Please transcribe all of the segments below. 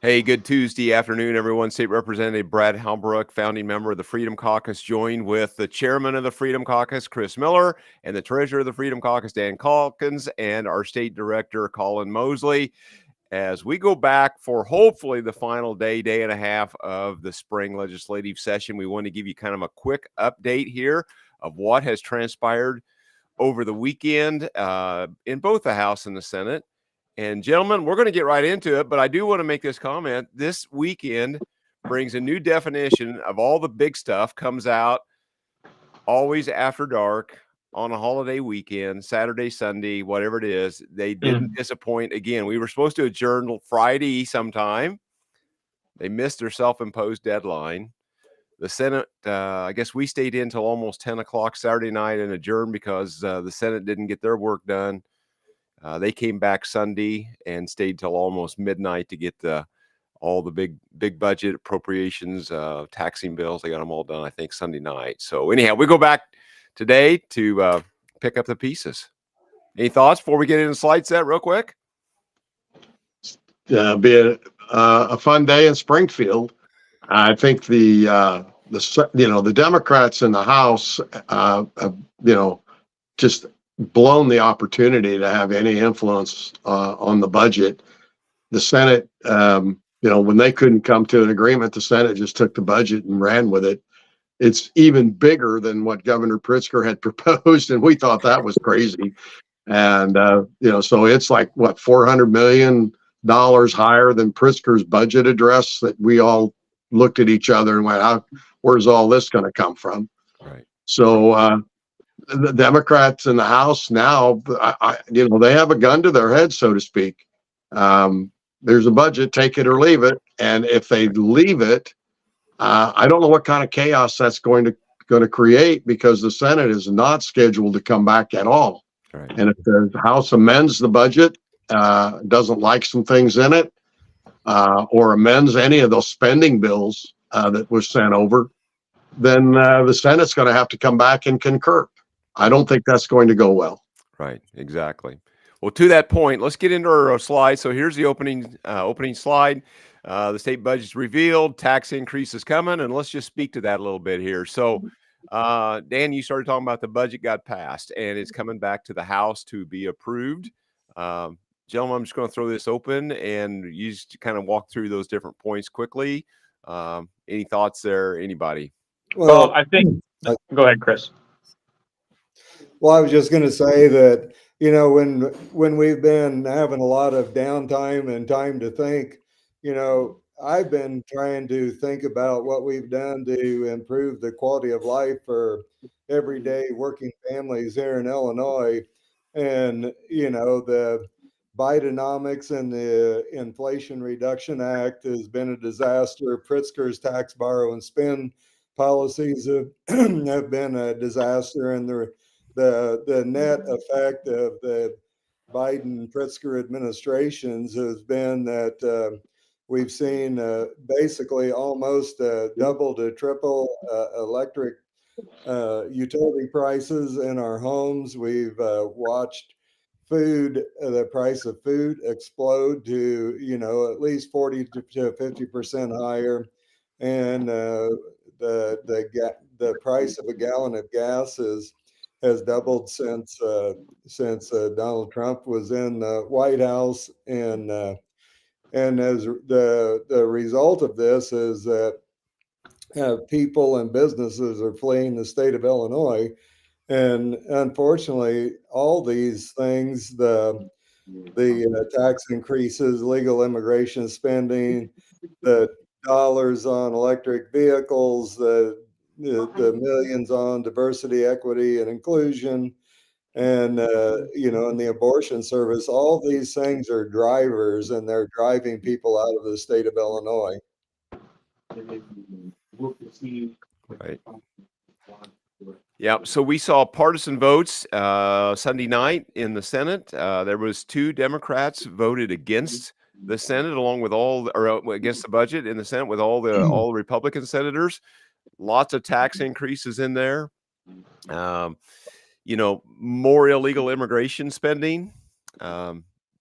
Hey, good Tuesday afternoon, everyone. State Representative Brad Halbrook, founding member of the Freedom Caucus, joined with the chairman of the Freedom Caucus, Chris Miller, and the treasurer of the Freedom Caucus, Dan Caucus, and our state director, Colin Mosley, as we go back for hopefully the final day and a half of the spring legislative session. We want to give you kind of a quick update here of what has transpired over the weekend in both the House and the Senate. And gentlemen, we're going to get right into it, but I do want to make this comment. This weekend brings a new definition of all the big stuff comes out always after dark on a holiday weekend, Saturday, Sunday, whatever it is. They didn't disappoint again. We were supposed to adjourn Friday sometime. They missed their self-imposed deadline. The Senate, I guess we stayed in till almost 10 o'clock Saturday night and adjourned because the Senate didn't get their work done. They came back Sunday and stayed till almost midnight to get all the big budget appropriations, taxing bills. They got them all done, I think, Sunday night. So anyhow, we go back today to pick up the pieces. Any thoughts before we get into the slide set real quick? Be a fun day in Springfield. I think the Democrats in the House, just blown the opportunity to have any influence on the budget. The Senate, when they couldn't come to an agreement, the Senate just took the budget and ran with it. It's even bigger than what Governor Pritzker had proposed, and we thought that was crazy. And so it's like what, $400 million higher than Pritzker's budget address, that we all looked at each other and went, where's all this going to come from? Right. So the Democrats in the House now, they have a gun to their head, so to speak. There's a budget, take it or leave it. And if they leave it, I don't know what kind of chaos that's going to create, because the Senate is not scheduled to come back at all. Right. And if the House amends the budget, doesn't like some things in it, or amends any of those spending bills that was sent over, then the Senate's going to have to come back and concur. I don't think that's going to go well. Right, exactly. Well, to that point, let's get into our slide. So here's the opening slide. The state budget's revealed, tax increase is coming, and let's just speak to that a little bit here. So, Dan, you started talking about the budget got passed, and it's coming back to the House to be approved. Gentlemen, I'm just going to throw this open, and you just kind of walk through those different points quickly. Any thoughts there, anybody? Well, I think, go ahead, Chris. Well, I was just going to say that, when we've been having a lot of downtime and time to think, I've been trying to think about what we've done to improve the quality of life for everyday working families here in Illinois. And, the Bidenomics and the Inflation Reduction Act has been a disaster. Pritzker's tax, borrow, and spend policies have been a disaster, and the net effect of the Biden-Pritzker administrations has been that we've seen basically almost double to triple electric utility prices in our homes. We've watched the price of food explode to, at least 40 to 50% higher. And the price of a gallon of gas has doubled since Donald Trump was in the White House, and as the result of this is that people and businesses are fleeing the state of Illinois, and unfortunately, all these things, the tax increases, legal immigration spending, the dollars on electric vehicles, the millions on diversity, equity, and inclusion, and and the abortion service. All these things are drivers, and they're driving people out of the state of Illinois. Right. Yeah. So we saw partisan votes Sunday night in the Senate. There was 2 Democrats voted against the Senate, along with against the budget in the Senate, with all the Republican senators. Lots of tax increases in there. More illegal immigration spending.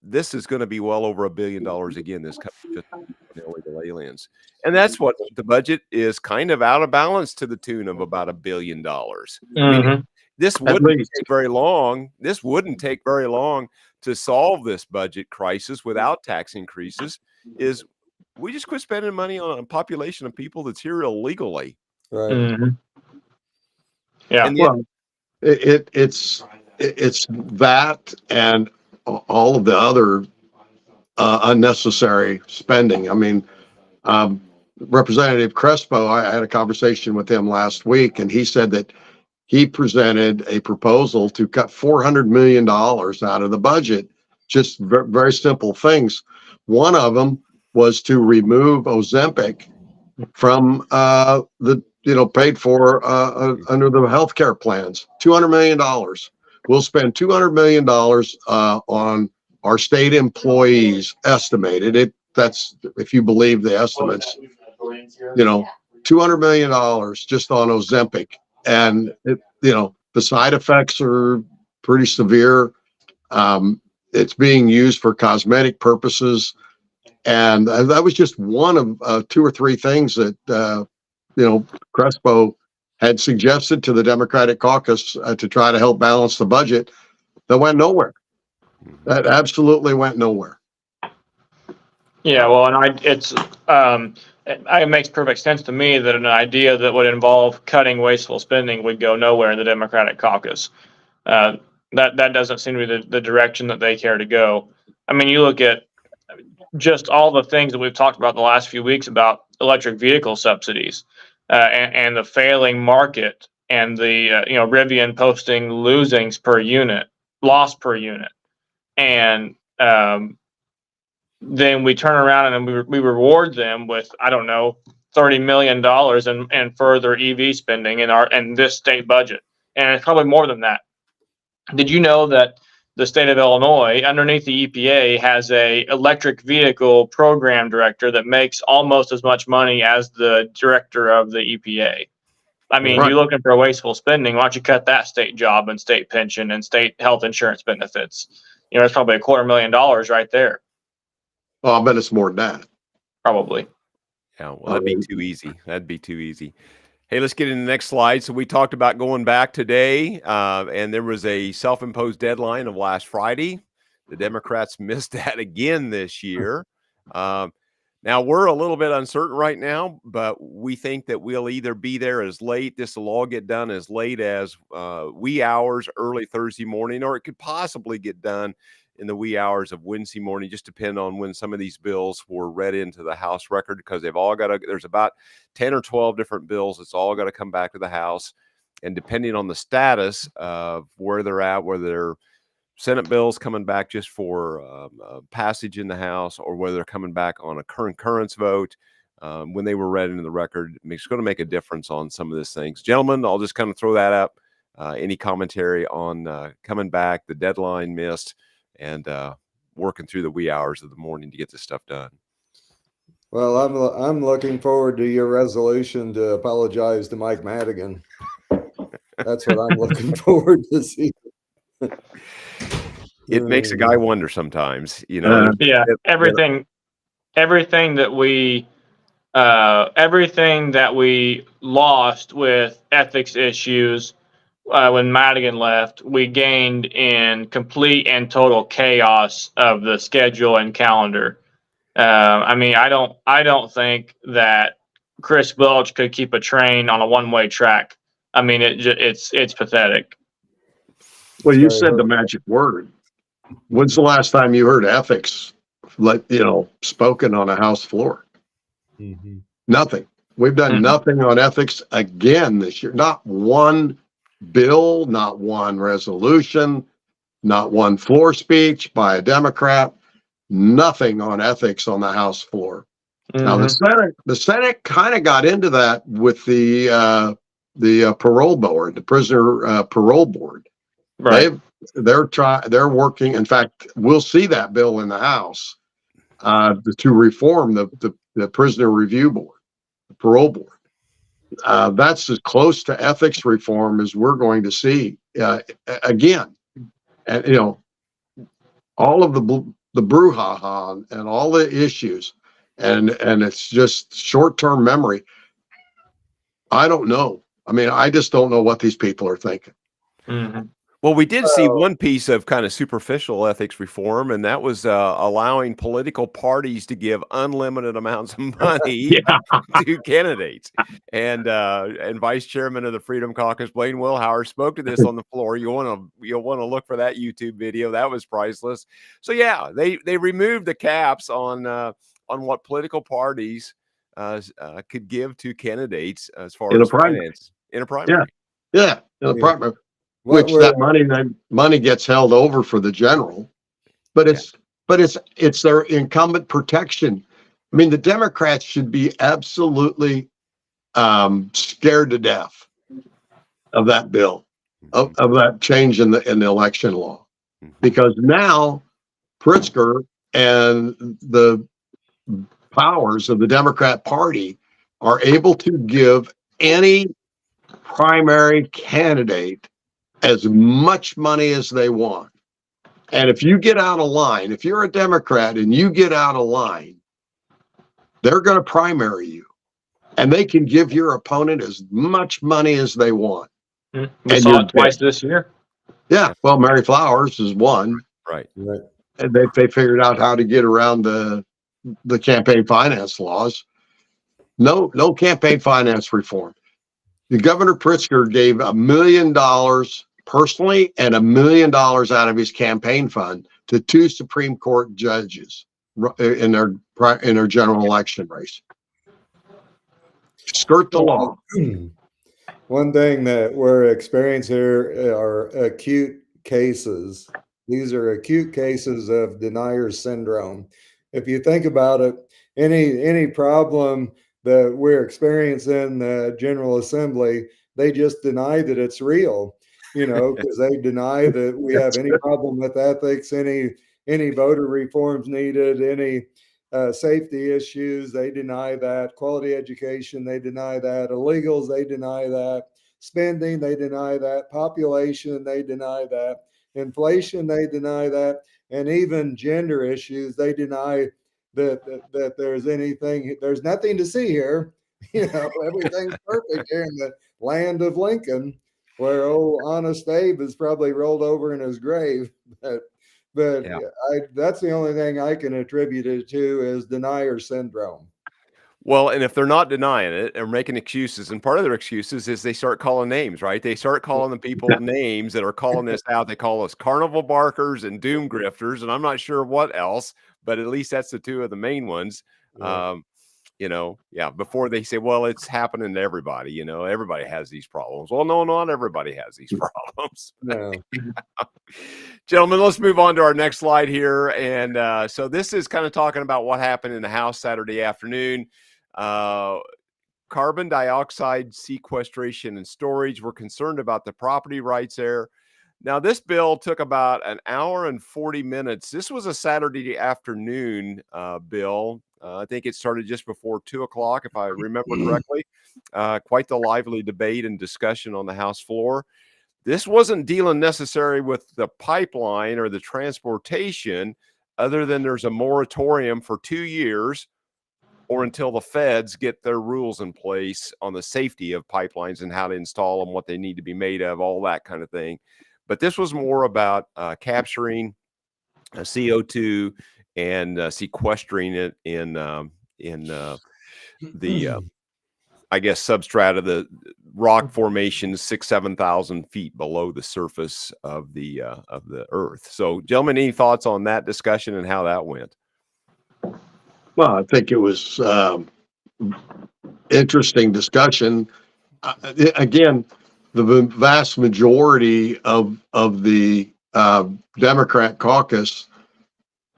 this is going to be well over $1 billion again this coming illegal aliens. And that's what the budget is, kind of out of balance to the tune of about $1 billion. I mean, this wouldn't take very long. This wouldn't take very long to solve this budget crisis without tax increases. Is we just quit spending money on a population of people that's here illegally. Right. Yeah. And Well, it's that and all of the other unnecessary spending. I mean, Representative Crespo, I had a conversation with him last week, and he said that he presented a proposal to cut $400 million out of the budget. Just very simple things. One of them was to remove Ozempic from paid for under the healthcare plans. $200 million. We'll spend $200 million on our state employees, estimated. That's, if you believe the estimates, $200 million just on Ozempic. And, the side effects are pretty severe. It's being used for cosmetic purposes. And that was just one of 2 or 3 things that, Crespo had suggested to the Democratic caucus to try to help balance the budget that went nowhere. That absolutely went nowhere. Yeah, well, and it makes perfect sense to me that an idea that would involve cutting wasteful spending would go nowhere in the Democratic caucus. That doesn't seem to be the direction that they care to go. I mean, you look at just all the things that we've talked about the last few weeks about electric vehicle subsidies and the failing market, and the Rivian posting loss per unit, and then we turn around and we reward them with, I don't know, $30 million and further EV spending in this state budget, and it's probably more than that. Did you know that the state of Illinois, underneath the EPA, has a electric vehicle program director that makes almost as much money as the director of the EPA? I mean, Right. You're looking for wasteful spending. Why don't you cut that state job and state pension and state health insurance benefits? It's probably $250,000 right there. Well, I bet it's more than that. Probably. Yeah, well, that'd be too easy. That'd be too easy. Hey, let's get in the next slide. So we talked about going back today, and there was a self-imposed deadline of last Friday. The Democrats missed that again this year. Now, we're a little bit uncertain right now, but we think that we'll either be there as late, this will all get done as late as wee hours early Thursday morning, or it could possibly get done in the wee hours of Wednesday morning, just depend on when some of these bills were read into the House record, because they've all got to, there's about 10 or 12 different bills. It's all got to come back to the House. And depending on the status of where they're at, whether they're Senate bills coming back just for passage in the House, or whether they're coming back on a concurrence vote, when they were read into the record, it's going to make a difference on some of these things. Gentlemen, I'll just kind of throw that up. Any commentary on coming back, the deadline missed, and working through the wee hours of the morning to get this stuff done? Well, I'm looking forward to your resolution to apologize to Mike Madigan. That's what I'm looking forward to see. It makes a guy wonder sometimes, Yeah, everything that we lost with ethics issues when Madigan left, we gained in complete and total chaos of the schedule and calendar. I mean, I don't think that Chris Welch could keep a train on a one-way track. I mean, it's pathetic. Well, you said the magic word. When's the last time you heard ethics, spoken on a House floor? Mm-hmm. Nothing. We've done nothing on ethics again this year. Not one bill, not one resolution, not one floor speech by a Democrat. Nothing on ethics on the House floor. Mm-hmm. Now the Senate kind of got into that with the parole board, the prisoner parole board. Right. They're working. In fact, we'll see that bill in the House to reform the prisoner review board, the parole board. That's as close to ethics reform as we're going to see again. And all of the the brouhaha and all the issues, and it's just short-term memory. I don't know. I mean, I just don't know what these people are thinking. Mhm. Well, we did see one piece of kind of superficial ethics reform, and that was allowing political parties to give unlimited amounts of money to candidates. And Vice Chairman of the Freedom Caucus, Blaine Wilhauer, spoke to this on the floor. You'll want to look for that YouTube video. That was priceless. So yeah, they removed the caps on what political parties could give to candidates as far In a as primary. finance in a primary. Yeah, in a Yeah. primary. What Which that money gets held over for the general, but it's their incumbent protection. I mean, the Democrats should be absolutely scared to death of that bill, of that change in the election law, because now Pritzker and the powers of the Democrat Party are able to give any primary candidate as much money as they want. And if you get out of line, if you're a Democrat and you get out of line, they're going to primary you. And they can give your opponent as much money as they want. We saw it twice this year. Yeah. Well, Mary Flowers is one. Right. And they figured out how to get around the campaign finance laws. No campaign finance reform. The Governor Pritzker gave $1 million personally and $1 million out of his campaign fund to 2 Supreme Court judges in their general election race. Skirt the law. One thing that we're experiencing here are acute cases. These are acute cases of denier syndrome. If you think about it, any problem that we're experiencing in the General Assembly, they just deny that it's real, because they deny that we have any problem with ethics, any voter reforms needed, any safety issues, they deny that. Quality education, they deny that. Illegals, they deny that. Spending, they deny that. Population, they deny that. Inflation, they deny that. And even gender issues, they deny that there's anything. There's nothing to see here. Everything's perfect here in the land of Lincoln, where Honest Abe is probably rolled over in his grave. But Yeah. that's the only thing I can attribute it to is denier syndrome. Well, and if they're not denying it or making excuses, and part of their excuses is they start calling names, right? They start calling the people names that are calling this out. They call us carnival barkers and doom grifters, and I'm not sure what else, but at least that's the two of the main ones. Yeah. Before they say, well, it's happening to everybody, everybody has these problems. Well, no, not everybody has these problems. No. Gentlemen, let's move on to our next slide here. And so this is kind of talking about what happened in the House Saturday afternoon. Carbon dioxide sequestration and storage. We're concerned about the property rights there. Now, this bill took about an hour and 40 minutes. This was a Saturday afternoon bill. I think it started just before 2 o'clock, if I remember correctly. Quite the lively debate and discussion on the House floor. This wasn't dealing necessarily with the pipeline or the transportation, other than there's a moratorium for 2 years or until the feds get their rules in place on the safety of pipelines and how to install them, what they need to be made of, all that kind of thing. But this was more about capturing CO2 and sequestering it in the I guess substrata, the rock formations 6,000-7,000 feet below the surface of the earth. So, gentlemen, any thoughts on that discussion and how that went? Well, I think it was interesting discussion. Again, the vast majority of the Democrat caucus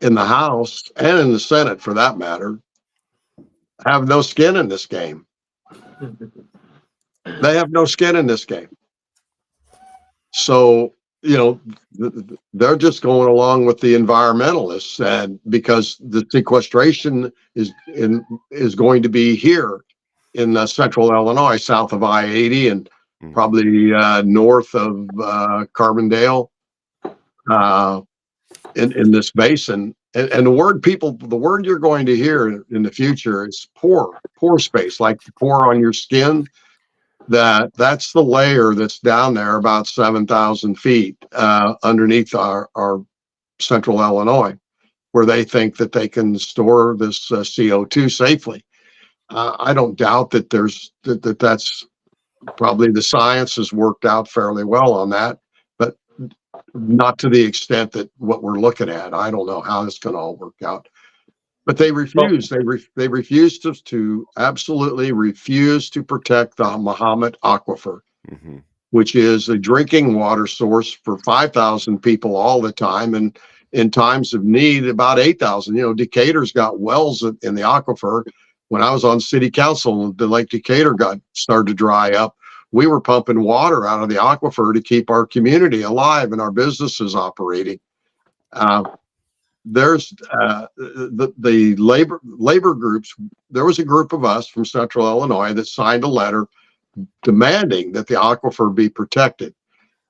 in the House and in the Senate, for that matter, have no skin in this game. They have no skin in this game. So, they're just going along with the environmentalists, and because the sequestration is going to be here in central Illinois, south of I-80 and probably north of Carbondale, in this basin. and the word you're going to hear in the future is pore space, like the pore on your skin. That's the layer that's down there about 7,000 feet underneath our central Illinois, where they think that they can store this CO2 safely. I don't doubt that that's probably the science has worked out fairly well on that, but not to the extent that what we're looking at. I don't know how it's going to all work out. But they refuse. They refuse to absolutely refuse to protect the Mahomet Aquifer, which is a drinking water source for 5,000 people all the time, and in times of need, about 8,000. Decatur's got wells in the aquifer. When I was on city council, the Lake Decatur started to dry up. We were pumping water out of the aquifer to keep our community alive and our businesses operating. There's the labor groups. There was a group of us from Central Illinois that signed a letter demanding that the aquifer be protected.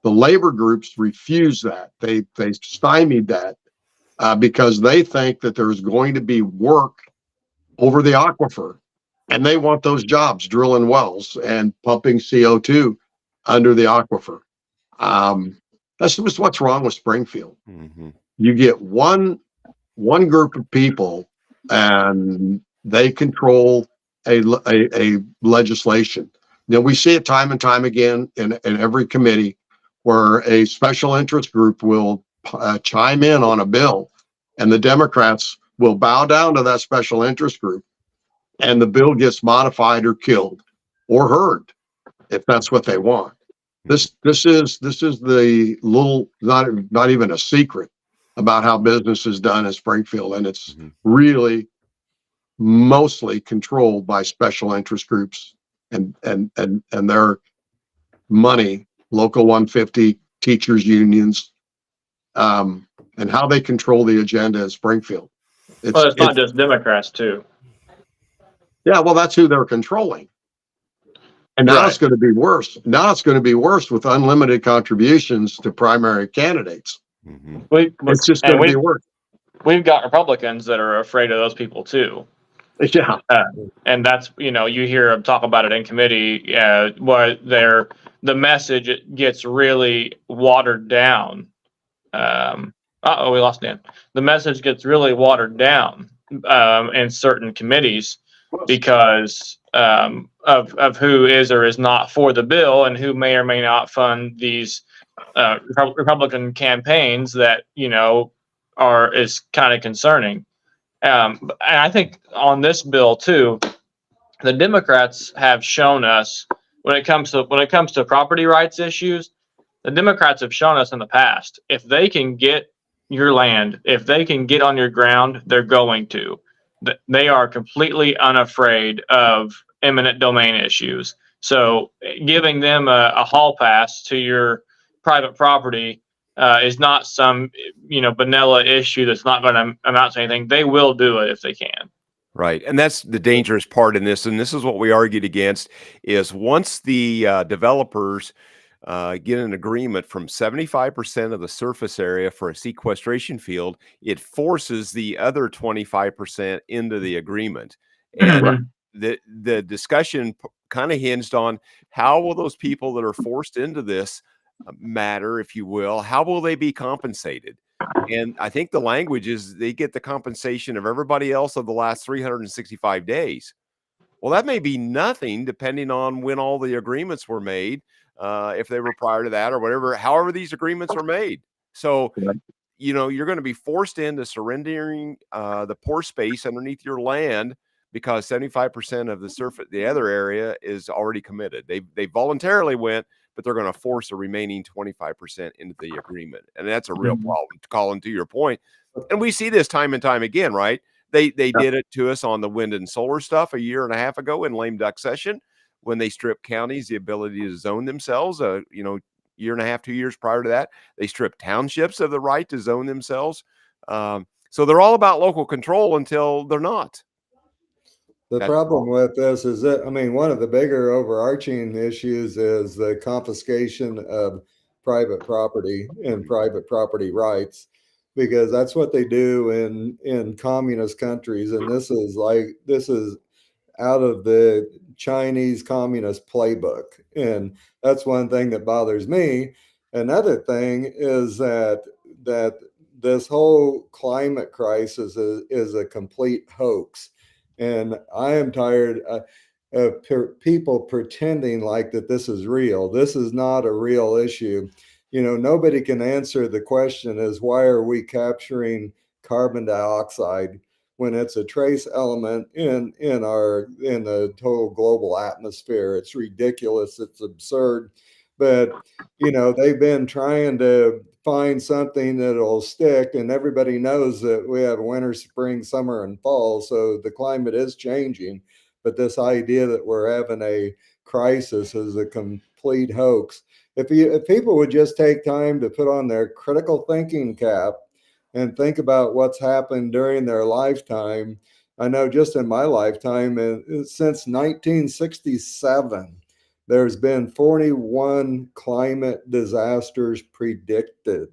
The labor groups refused that. They stymied that because they think that there's going to be work over the aquifer, and they want those jobs drilling wells and pumping CO2 under the aquifer. That's just what's wrong with Springfield. You get one group of people, and they control a legislation. We see it time and time again in every committee, where a special interest group will chime in on a bill, and the Democrats will bow down to that special interest group, and the bill gets modified or killed or heard, if that's what they want. This is the little, not even a secret about how business is done in Springfield, and it's really mostly controlled by special interest groups and their money, local 150 teachers unions, and how they control the agenda in Springfield. It's not just Democrats too. Yeah, well, that's who they're controlling. And now it's going to be worse. Now it's going to be worse with unlimited contributions to primary candidates. It's just going to be worse. We've got Republicans that are afraid of those people too. Yeah. And that's, you hear them talk about it in committee, where the message gets really watered down. We lost Dan. The message gets really watered down in certain committees because of who is or is not for the bill and who may or may not fund these Republican campaigns that is kind of concerning. And I think on this bill too, the Democrats have shown us when it comes to property rights issues, the Democrats have shown us in the past, if they can get your land, if they can get on your ground, they're going to. They are completely unafraid of eminent domain issues. So giving them a hall pass to your private property is not some vanilla issue that's not going to amount to anything. They will do it if they can. Right. And that's the dangerous part in this. And this is what we argued against, is once the developers get an agreement from 75% of the surface area for a sequestration field, it forces the other 25% into the agreement. And the discussion kind of hinged on how will those people that are forced into this matter, if you will, how will they be compensated? And I think the language is they get the compensation of everybody else of the last 365 days. Well, that may be nothing depending on when all the agreements were made, if they were prior to that or whatever, however these agreements were made. So, you're going to be forced into surrendering the pore space underneath your land because 75% of the other area is already committed. They voluntarily went, but they're going to force the remaining 25% into the agreement. And that's a real problem, Colin, to your point. And we see this time and time again, right? They did it to us on the wind and solar stuff a year and a half ago in lame duck session, when they stripped counties the ability to zone themselves, year and a half, 2 years prior to that. They stripped townships of the right to zone themselves. So they're all about local control until they're not. The problem with this is that, one of the bigger overarching issues is the confiscation of private property and private property rights. because that's what they do in communist countries. And this is out of the Chinese communist playbook. And that's one thing that bothers me. Another thing is that this whole climate crisis is a complete hoax. And I am tired of people pretending like that this is real. This is not a real issue. Nobody can answer the question is why are we capturing carbon dioxide when it's a trace element in the total global atmosphere. It's ridiculous. It's absurd. But they've been trying to find something that'll stick, and everybody knows that we have winter, spring, summer, and fall. So the climate is changing. But this idea that we're having a crisis is a complete hoax. If people would just take time to put on their critical thinking cap and think about what's happened during their lifetime. I know just in my lifetime, since 1967, there's been 41 climate disasters predicted.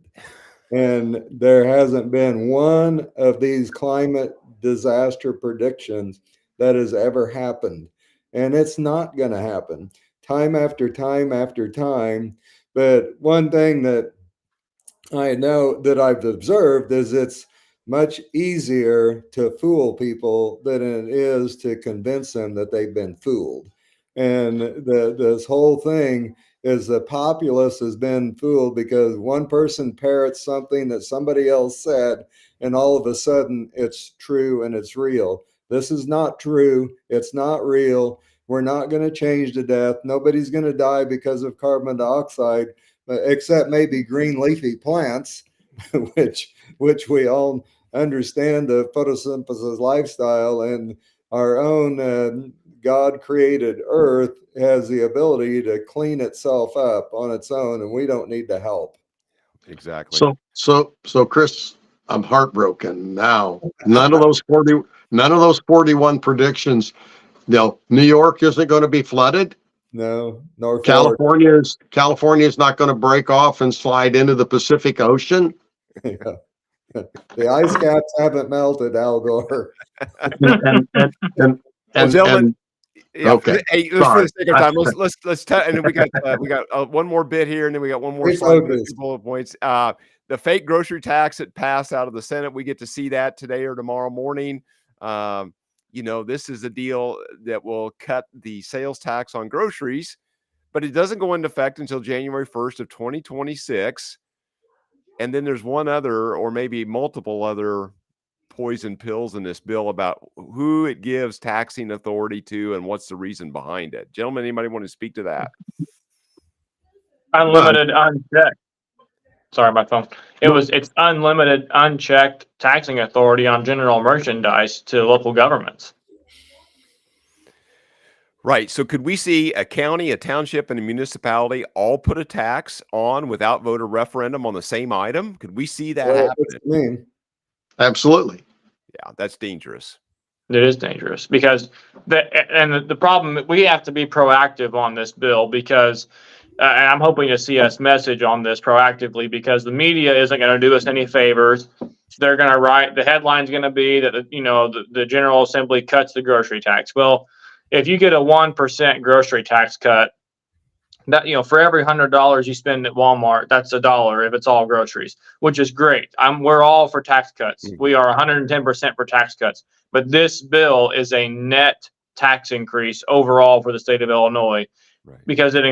And there hasn't been one of these climate disaster predictions that has ever happened. And it's not going to happen time after time after time. But one thing that I know that I've observed is it's much easier to fool people than it is to convince them that they've been fooled. And this whole thing is the populace has been fooled because one person parrots something that somebody else said, and all of a sudden it's true and it's real. This is not true. It's not real. We're not going to change to death. Nobody's going to die because of carbon dioxide, except maybe green leafy plants, which we all understand the photosynthesis lifestyle, and our own God-created earth has the ability to clean itself up on its own, and we don't need to help. Exactly. So Chris, I'm heartbroken now. None of those 41 predictions. New York isn't going to be flooded. No, North California is not going to break off and slide into the Pacific Ocean. Yeah. The ice caps haven't melted, Al Gore. Gentlemen, okay. Hey, for the sake of time, let's and then we got one more bit here, and then we got one more slide with bullet points. The fake grocery tax that passed out of the Senate, we get to see that today or tomorrow morning. This is a deal that will cut the sales tax on groceries, but it doesn't go into effect until January 1st of 2026. And then there's one other, or maybe multiple other poison pills in this bill about who it gives taxing authority to and what's the reason behind it. Gentlemen, anybody want to speak to that? Unlimited, unchecked. Sorry, my phone. It's unlimited, unchecked taxing authority on general merchandise to local governments. Right. So could we see a county, a township, and a municipality all put a tax on without voter referendum on the same item? Could we see that happen? Absolutely. Yeah, that's dangerous. It is dangerous because the problem, we have to be proactive on this bill because and I'm hoping to see us message on this proactively because the media isn't going to do us any favors. They're going to write, the headline's going to be that, the General Assembly cuts the grocery tax. Well, if you get a 1% grocery tax cut, that, for every $100 you spend at Walmart, that's $1 if it's all groceries, which is great. We're all for tax cuts. Mm-hmm. We are 110% for tax cuts, but this bill is a net tax increase overall for the state of Illinois. Right. Because it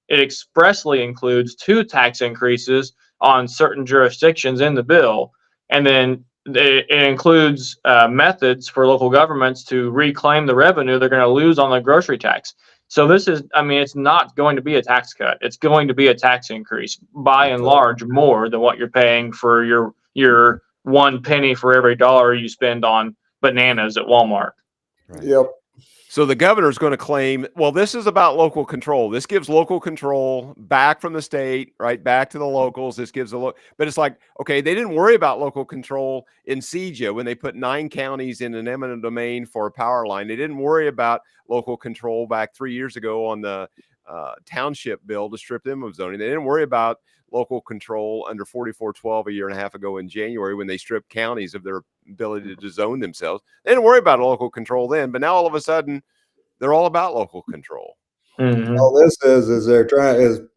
expressly includes 2 tax increases on certain jurisdictions in the bill. And then it includes methods for local governments to reclaim the revenue they're going to lose on the grocery tax. So this is, it's not going to be a tax cut. It's going to be a tax increase by and large more than what you're paying for your 1 penny for every $1 you spend on bananas at Walmart. Right. Yep. So the governor is going to claim, well, this is about local control. This gives local control back from the state, right, back to the locals. This gives but it's like, okay, they didn't worry about local control in CEJA when they put 9 counties in an eminent domain for a power line. They didn't worry about local control back 3 years ago on the township bill to strip them of zoning. They didn't worry about local control under 4412 a year and a half ago in January when they stripped counties of their ability to zone themselves. They didn't worry about local control then, but now all of a sudden they're all about local control. Mhm. All this is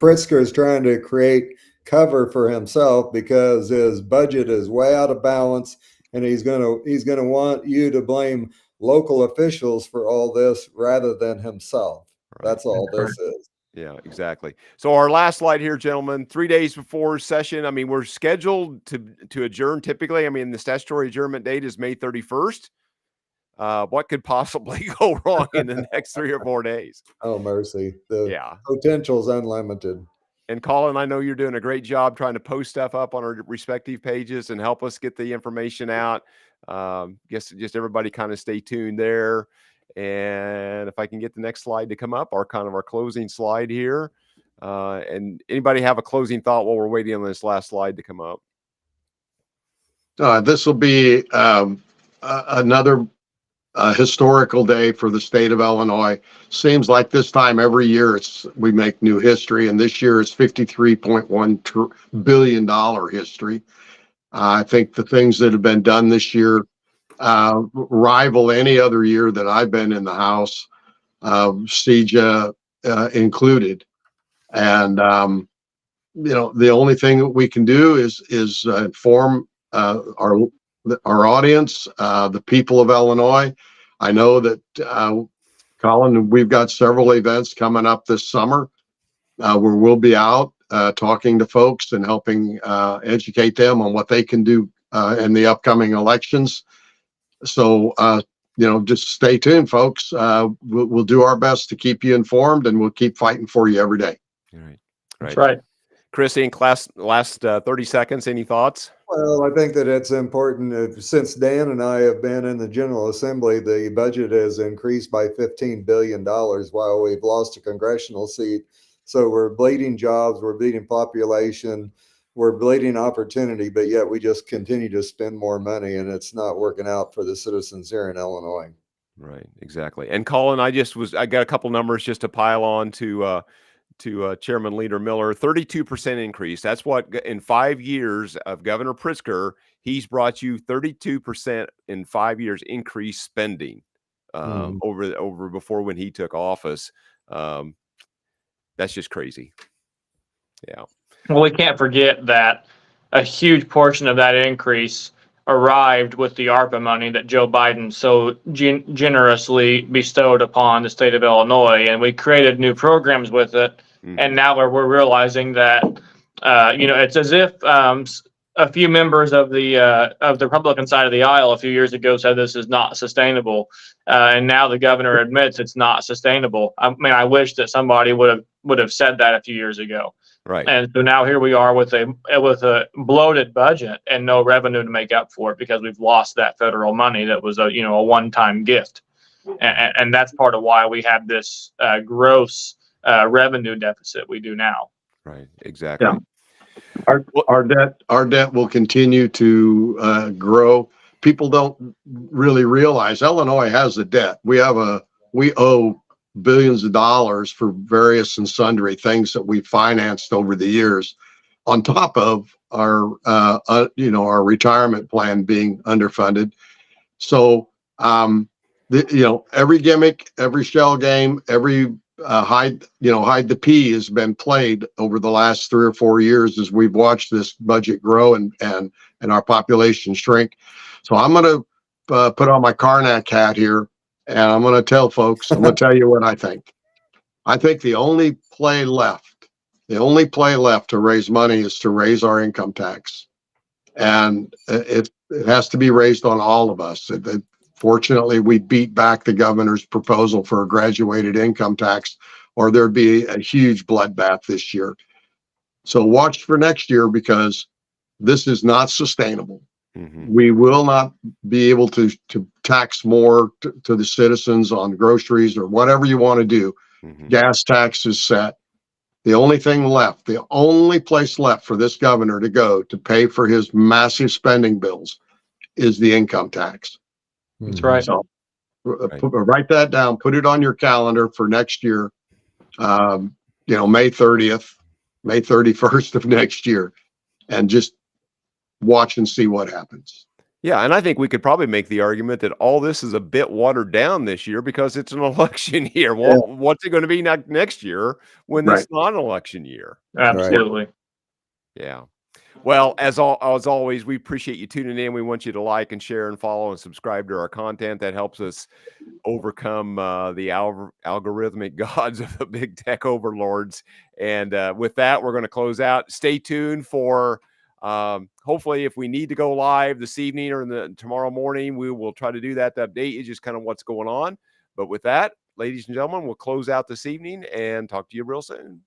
Pritzker is trying to create cover for himself because his budget is way out of balance, and he's gonna want you to blame local officials for all this rather than himself. Right. That's all this is. Yeah, exactly. So our last slide here, gentlemen, 3 days before session. I mean, we're scheduled to adjourn typically. I mean, the statutory adjournment date is May 31st. What could possibly go wrong in the next 3 or 4 days? Oh, mercy. The Yeah. potential's unlimited. And Colin, I know you're doing a great job trying to post stuff up on our respective pages and help us get the information out. Guess just everybody kind of stay tuned there. And if I can get the next slide to come up, our closing slide here. And anybody have a closing thought while we're waiting on this last slide to come up? This will be another historical day for the state of Illinois. Seems like this time every year we make new history, and this year it's $53.1 billion history. I think the things that have been done this year rival any other year that I've been in the House, CEJA included. And the only thing that we can do is inform our audience, the people of Illinois. I know that Colin, we've got several events coming up this summer where we'll be out talking to folks and helping educate them on what they can do in the upcoming elections. So, just stay tuned, folks. We'll do our best to keep you informed, and we'll keep fighting for you every day. All right. That's right. Chris, in last 30 seconds, any thoughts? Well, I think that it's important since Dan and I have been in the General Assembly, the budget has increased by $15 billion while we've lost a congressional seat. So we're bleeding jobs, we're bleeding population, we're bleeding opportunity, but yet we just continue to spend more money, and it's not working out for the citizens here in Illinois. Right, exactly. And Colin, I got a couple numbers just to pile on to Chairman Leader Miller. 32% increase. That's what in 5 years of Governor Pritzker, he's brought you 32% in 5 years increased spending over before when he took office. That's just crazy. Yeah. Well, we can't forget that a huge portion of that increase arrived with the ARPA money that Joe Biden so generously bestowed upon the state of Illinois, and we created new programs with it. Mm-hmm. And now we're realizing that it's as if a few members of the Republican side of the aisle a few years ago said this is not sustainable, and now the governor admits it's not sustainable. I mean, I wish that somebody would have said that a few years ago. Right. And so now here we are with a bloated budget and no revenue to make up for it because we've lost that federal money that was a one-time gift, and that's part of why we have this gross revenue deficit we do now. Right. Exactly. Yeah. Our debt will continue to grow. People don't really realize Illinois has a debt. We owe billions of dollars for various and sundry things that we financed over the years, on top of our retirement plan being underfunded. So, every gimmick, every shell game, every hide the pea has been played over the last 3 or 4 years as we've watched this budget grow and our population shrink. So I'm going to put on my Karnak hat here. And I'm going to tell folks, I'm going to tell you what I think. I think the only play left to raise money is to raise our income tax. And it has to be raised on all of us. Fortunately, we beat back the governor's proposal for a graduated income tax, or there'd be a huge bloodbath this year. So watch for next year, because this is not sustainable. Mm-hmm. We will not be able to tax more to the citizens on groceries or whatever you want to do. Mm-hmm. Gas tax is set. The only place left for this governor to go to pay for his massive spending bills is the income tax. That's right. So write that down, put it on your calendar for next year. May 30th, May 31st of next year, and just watch and see what happens. Yeah, and I think we could probably make the argument that all this is a bit watered down this year because it's an election year. Well, what's it going to be next year when Right. it's not an election year? Absolutely. Yeah. Well, as always, we appreciate you tuning in. We want you to like and share and follow and subscribe to our content. That helps us overcome the algorithmic gods of the big tech overlords. And with that, we're going to close out. Stay tuned for hopefully if we need to go live this evening or tomorrow morning, we will try to do that to update you just kind of what's going on. But with that, ladies and gentlemen, we'll close out this evening and talk to you real soon.